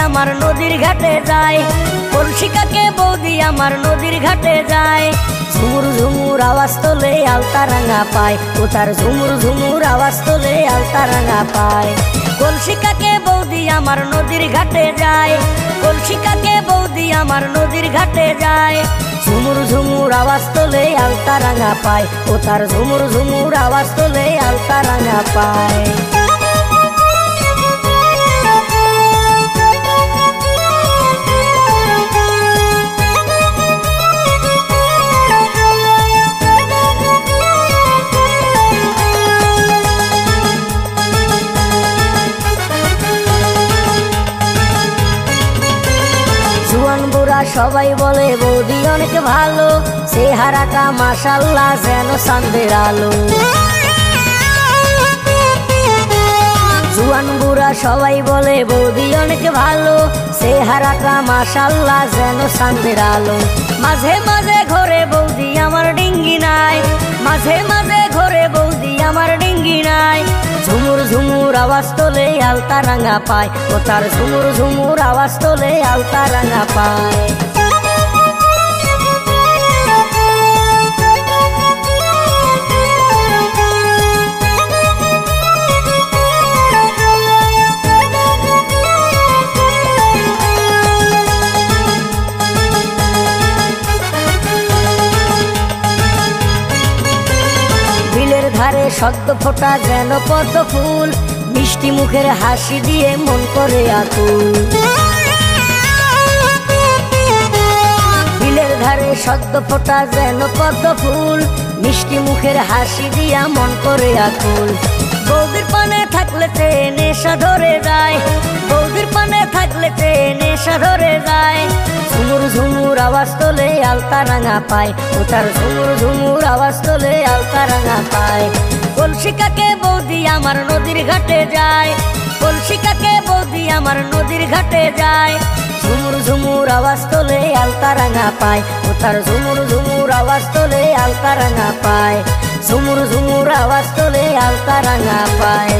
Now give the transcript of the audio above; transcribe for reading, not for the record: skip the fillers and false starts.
আমার নদীর ঘাটে যায়, কলসি কাকে বৌদি আমার নদীর ঘাটে যায়। ঝুমুর ঝুমুর আওয়াজ তোলে আলতা রাঙা পায়, ও তার ঝুমুর ঝুমুর আওয়াজ তোলে আলতা রাঙা পায়। কলসি কাকে বৌদি আমার নদীর ঘাটে যায়, কলসি কাকে বৌদি আমার নদীর ঘাটে যায়। ঝুমুর ঝুমুর আওয়াজ তোলে আলতা রাঙা পায়, ও তার ঝুমুর ঝুমুর আওয়াজ তোলে আলতা রাঙা পায়। জুয়ান বুড়া সবাই বলে বৌদি অনেক ভালো, চেহারাটা মাশাআল্লাহ যেন চাঁদের আলো। জুয়ান বুড়া সবাই বলে বৌদি অনেক ভালো, চেহারাটা মাশাআল্লাহ যেন চাঁদের আলো। মাঝে মাঝে ঘরে বৌদি আমার ডিঙ্গি নাই, মাঝে মাঝে ঘরে বৌদি আমার ডিঙ্গি নাই। ঝুমুর ঝুমুর আওয়াজ তোলে আলতা রাঙা পায়, ও তার ঝুমুর ঝুমুর আওয়াজ তোলে আলতা রাঙা পায়। বিলের ধারে সদ্য ফোটা যেন পদ্ম ফুল, মিষ্টি মুখের হাসি দিয়ে মন করে আকুল। বিলের ধারে সদ্য ফোটা যেন পদ্ম ফুল, মিষ্টি মুখের হাসি দিয়া মন করে আকুল। বৌদির পানে থাকলে নেশা ধরে যায়, বৌদির পানে থাকলে নেশা ধরে যায়। ঝুমুর ঝুমুর আওয়াজ তোলে আলতা রাঙা পায়, ও তার ঝুমুর ঝুমুর আওয়াজ তোলে আলতা রাঙা পায়। কলসি কাকে বৌদি আমার নদীর ঘাটে যায়, কলসি কাকে বৌদি আমার নদীর ঘাটে যায়। ঝুমুর ঝুমুর আওয়াজ তোলে আলতা রাঙা পায়, ও তার ঝুমুর ঝুমুর আওয়াজ তোলে আলতা রাঙা পায়। ঝুমুর ঝুমুর আওয়াজ তোলে আলতা রাঙা পায়।